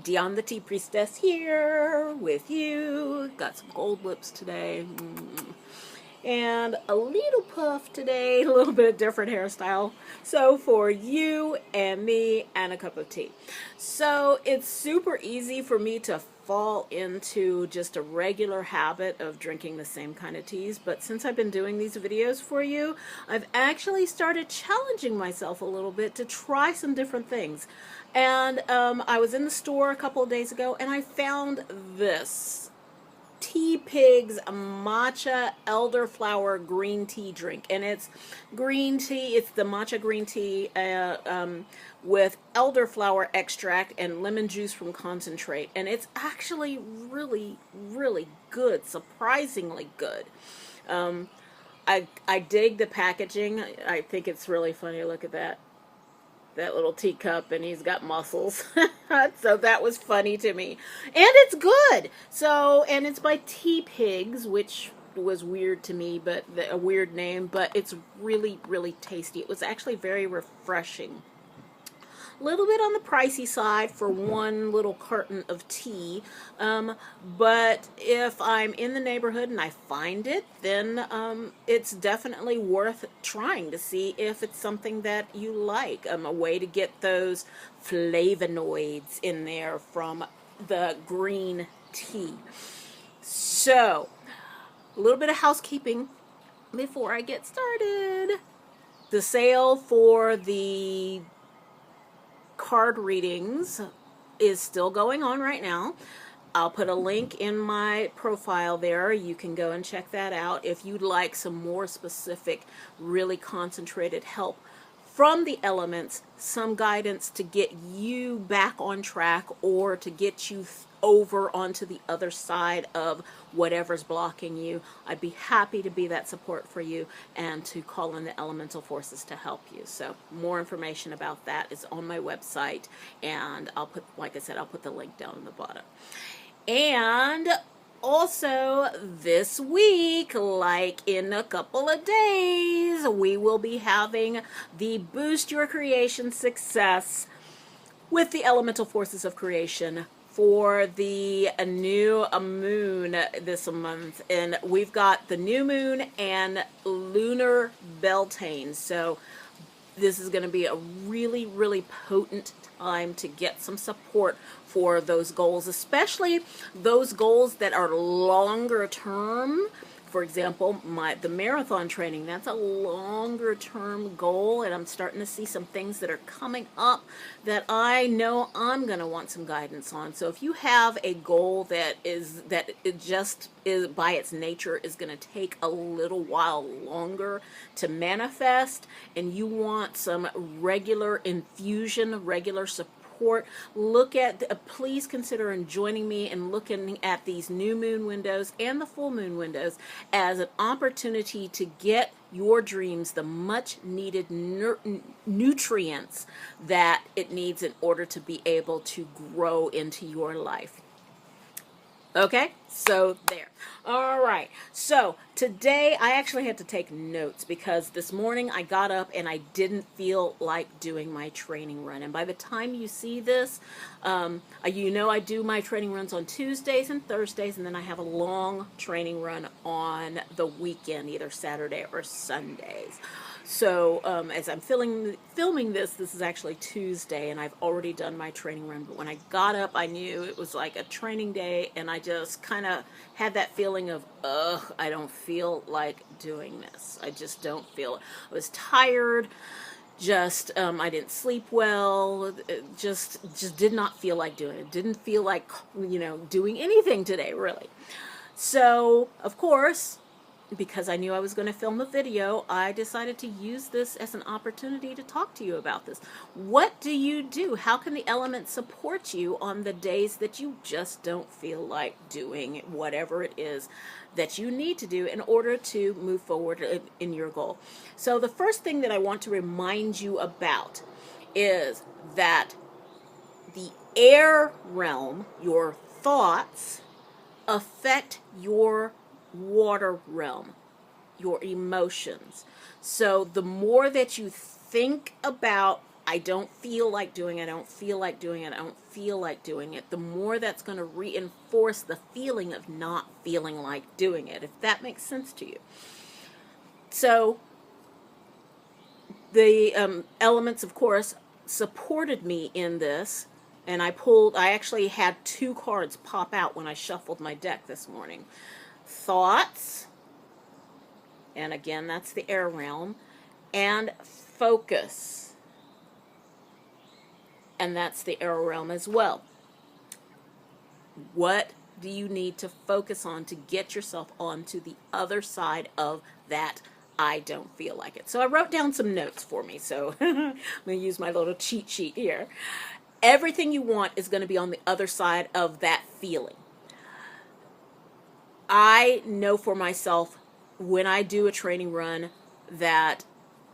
Dionne the Tea Priestess here with you. Got some gold lips today. And a little puff today, a little bit of different hairstyle. So for you and me and a cup of tea. So it's super easy for me to fall into just a regular habit of drinking the same kind of teas, but since I've been doing these videos for you, I've actually started challenging myself a little bit to try some different things. And I was in the store a couple of days ago and I found this Tea Pig's matcha elderflower green tea drink, and it's green tea. It's the matcha green tea with elderflower extract and lemon juice from concentrate, and it's actually really good, surprisingly good. I dig the packaging. I think it's really funny. Look at that little teacup, and he's got muscles. So that was funny to me, and it's good. So, and it's by Tea Pigs, which was weird to me, but a weird name, but it's really tasty. It was actually very refreshing. A little bit on the pricey side for one little carton of tea, but if I'm in the neighborhood and I find it, then it's definitely worth trying to see if it's something that you like. A way to get those flavonoids in there from the green tea. So, a little bit of housekeeping before I get started. The sale for the card readings is still going on right now. I'll put a link in my profile there. You can go and check that out if you'd like some more specific, really concentrated help from the elements, some guidance to get you back on track or to get you over onto the other side of whatever's blocking you. I'd be happy to be that support for you and to call in the elemental forces to help you. So more information about that is on my website, and I'll put, like I said, I'll put the link down in the bottom. And also this week, like in a couple of days, we will be having the Boost Your Creation Success with the Elemental Forces of Creation for the new moon this month. And we've got the new moon and lunar Beltane. So this is going to be a really potent time to get some support for those goals, especially those goals that are longer term. For example, the marathon training, that's a longer term goal, and I'm starting to see some things that are coming up that I know I'm going to want some guidance on. So if you have a goal that it just is by its nature is going to take a little while longer to manifest, and you want some regular infusion, regular support, look at, please consider joining me and looking at these new moon windows and the full moon windows as an opportunity to get your dreams the much needed nutrients that it needs in order to be able to grow into your life. Okay, so there. All right, so today I actually had to take notes because this morning I got up and I didn't feel like doing my training run. And by the time you see this, you know I do my training runs on Tuesdays and Thursdays, and then I have a long training run on the weekend, either Saturday or Sundays. So as I'm filming this is actually Tuesday, and I've already done my training run. But when I got up, I knew it was like a training day, and I just kind of had that feeling of, ugh, I don't feel like doing this. I just don't feel it. I was tired. Just I didn't sleep well. Just did not feel like doing it. Didn't feel like, doing anything today, really. So of course, because I knew I was going to film the video, I decided to use this as an opportunity to talk to you about this. What do you do? How can the elements support you on the days that you just don't feel like doing whatever it is that you need to do in order to move forward in your goal? So the first thing that I want to remind you about is that the air realm, your thoughts, affect your water realm, your emotions. So the more that you think about I don't feel like doing it, I don't feel like doing it, I don't feel like doing it, the more that's going to reinforce the feeling of not feeling like doing it, if that makes sense to you. So the elements, of course, supported me in this, and I actually had 2 cards pop out when I shuffled my deck this morning. Thoughts, and again, that's the air realm, and focus, and that's the air realm as well. What do you need to focus on to get yourself onto the other side of that I don't feel like it? So I wrote down some notes for me, so I'm going to use my little cheat sheet here. Everything you want is going to be on the other side of that feeling. I know for myself, when I do a training run, that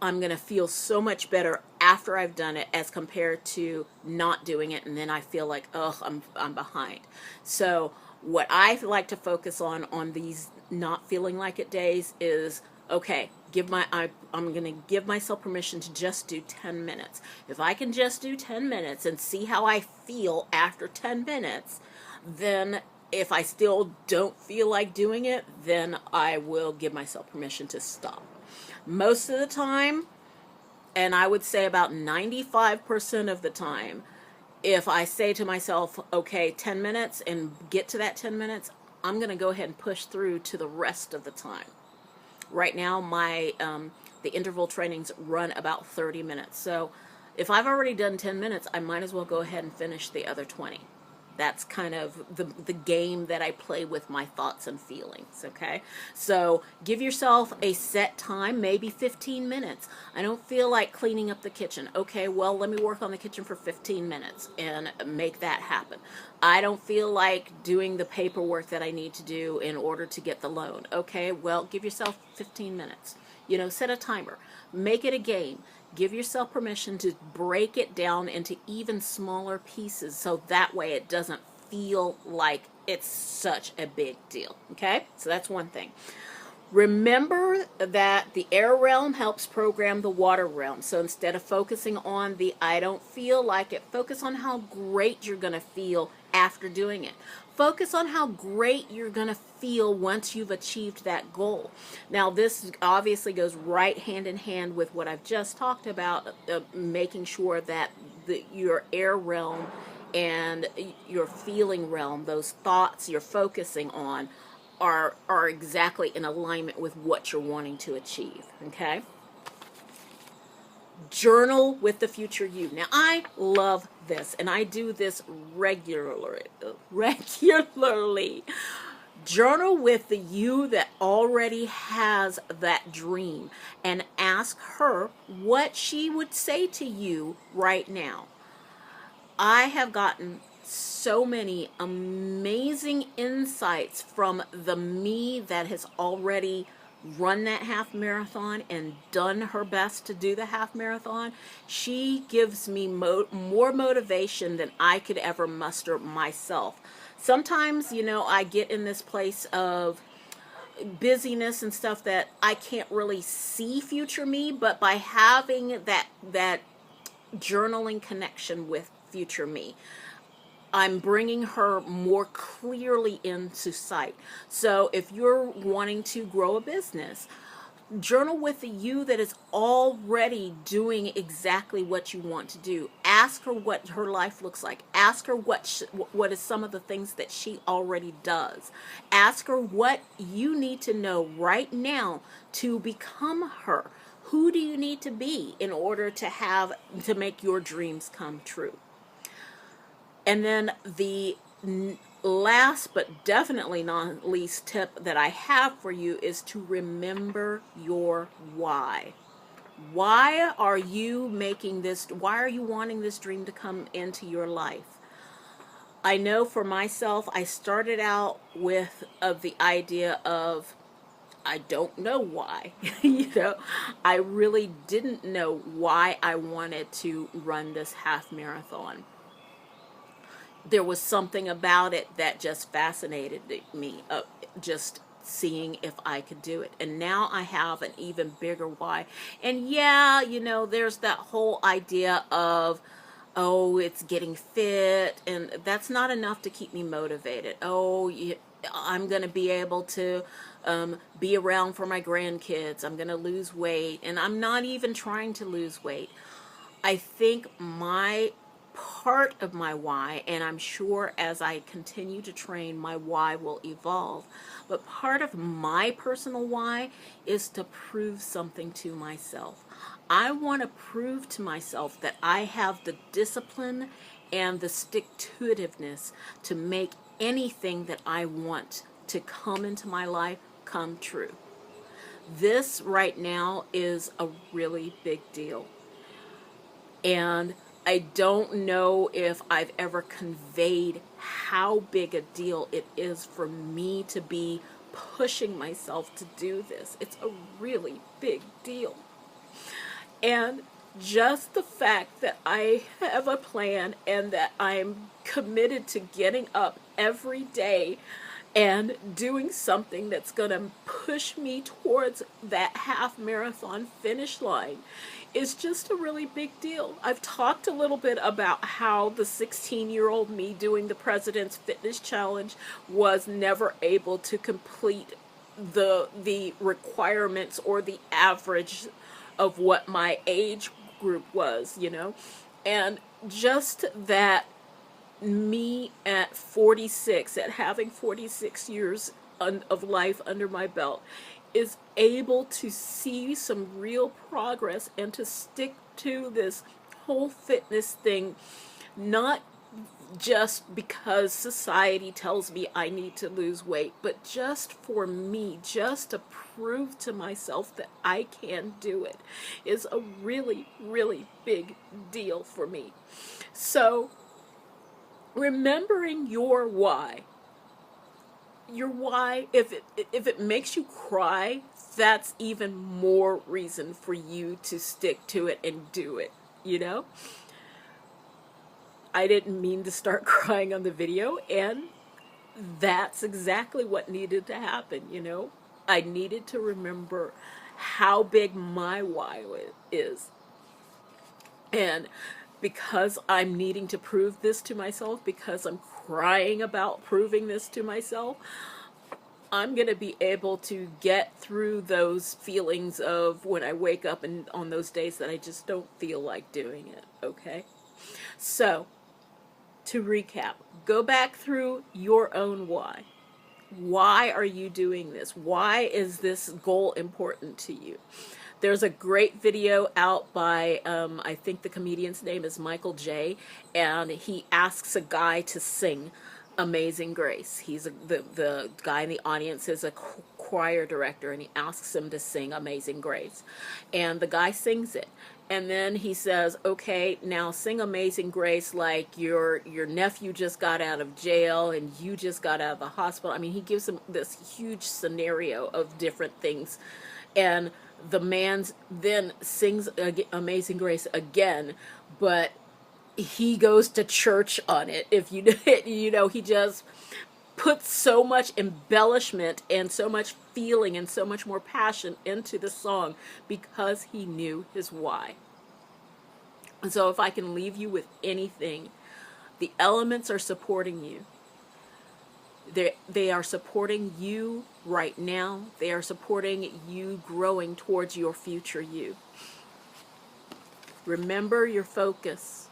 I'm going to feel so much better after I've done it as compared to not doing it, and then I feel like, oh, I'm behind. So what I like to focus on these not feeling like it days is, okay, I'm going to give myself permission to just do 10 minutes. If I can just do 10 minutes and see how I feel after 10 minutes, then if I still don't feel like doing it, then I will give myself permission to stop. Most of the time, and I would say about 95% of the time, if I say to myself, okay, 10 minutes and get to that 10 minutes, I'm going to go ahead and push through to the rest of the time. Right now, the interval trainings run about 30 minutes. So if I've already done 10 minutes, I might as well go ahead and finish the other 20. That's kind of the game that I play with my thoughts and feelings, okay? So give yourself a set time, maybe 15 minutes. I don't feel like cleaning up the kitchen. Okay, well, let me work on the kitchen for 15 minutes and make that happen. I don't feel like doing the paperwork that I need to do in order to get the loan. Okay, well, give yourself 15 minutes. You know, set a timer. Make it a game. Give yourself permission to break it down into even smaller pieces so that way it doesn't feel like it's such a big deal. Okay? So that's one thing. Remember that the air realm helps program the water realm. So instead of focusing on the I don't feel like it, focus on how great you're going to feel after doing it. Focus on how great you're going to feel once you've achieved that goal. Now, this obviously goes right hand in hand with what I've just talked about, making sure that your air realm and your feeling realm, those thoughts you're focusing on, are exactly in alignment with what you're wanting to achieve, okay? Journal with the future you. Now, I love this, and I do this regularly. Journal with the you that already has that dream and ask her what she would say to you right now. I have gotten so many amazing insights from the me that has already run that half marathon and done her best to do the half marathon. She gives me more motivation than I could ever muster myself. Sometimes, you know, I get in this place of busyness and stuff that I can't really see future me, but by having that journaling connection with future me, I'm bringing her more clearly into sight. So if you're wanting to grow a business, journal with the you that is already doing exactly what you want to do. Ask her what her life looks like. Ask her what is some of the things that she already does. Ask her what you need to know right now to become her. Who do you need to be in order to make your dreams come true? And then the last but definitely not least tip that I have for you is to remember your why. Why are you why are you wanting this dream to come into your life? I know for myself, I started out with the idea of, I don't know why. You know, I really didn't know why I wanted to run this half marathon. There was something about it that just fascinated me, just seeing if I could do it. And now I have an even bigger why. And yeah, you know, there's that whole idea of, oh, it's getting fit, and that's not enough to keep me motivated. Oh, I'm going to be able to be around for my grandkids. I'm going to lose weight, and I'm not even trying to lose weight. I think my part of my why, and I'm sure as I continue to train, my why will evolve, but part of my personal why is to prove something to myself. I want to prove to myself that I have the discipline and the stick-to-itiveness to make anything that I want to come into my life come true. This right now is a really big deal. And I don't know if I've ever conveyed how big a deal it is for me to be pushing myself to do this. It's a really big deal. And just the fact that I have a plan and that I'm committed to getting up every day and doing something that's going to push me towards that half marathon finish line is just a really big deal. I've talked a little bit about how the 16-year-old me doing the President's Fitness Challenge was never able to complete the requirements or the average of what my age group was, you know. And just that me at 46, at having 46 years of life under my belt, is able to see some real progress and to stick to this whole fitness thing, not just because society tells me I need to lose weight, but just for me, just to prove to myself that I can do it, is a really, really big deal for me. So, remembering your why, if it makes you cry, that's even more reason for you to stick to it and do it, you know? I didn't mean to start crying on the video, and that's exactly what needed to happen, you know? I needed to remember how big my why is. And because I'm needing to prove this to myself, because I'm crying about proving this to myself, I'm going to be able to get through those feelings of when I wake up and on those days that I just don't feel like doing it, okay? So, to recap, go back through your own why. Why are you doing this? Why is this goal important to you? There's a great video out by, I think the comedian's name is Michael J., and he asks a guy to sing Amazing Grace. He's the guy in the audience is a choir director, and he asks him to sing Amazing Grace. And the guy sings it. And then he says, okay, now sing Amazing Grace like your nephew just got out of jail and you just got out of the hospital. I mean, he gives him this huge scenario of different things. And the man then sings Amazing Grace again, but he goes to church on it. If you know, he just puts so much embellishment and so much feeling and so much more passion into the song because he knew his why. And so if I can leave you with anything, the elements are supporting you. They are supporting you right now. They are supporting you growing towards your future you. Remember your focus.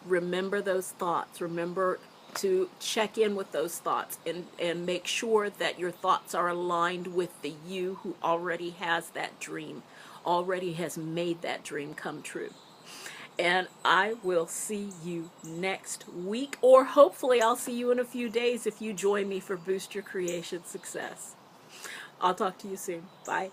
Remember those thoughts. Remember to check in with those thoughts and make sure that your thoughts are aligned with the you who already has that dream, already has made that dream come true. And I will see you next week, or hopefully I'll see you in a few days if you join me for Boost Your Creation Success. I'll talk to you soon. Bye.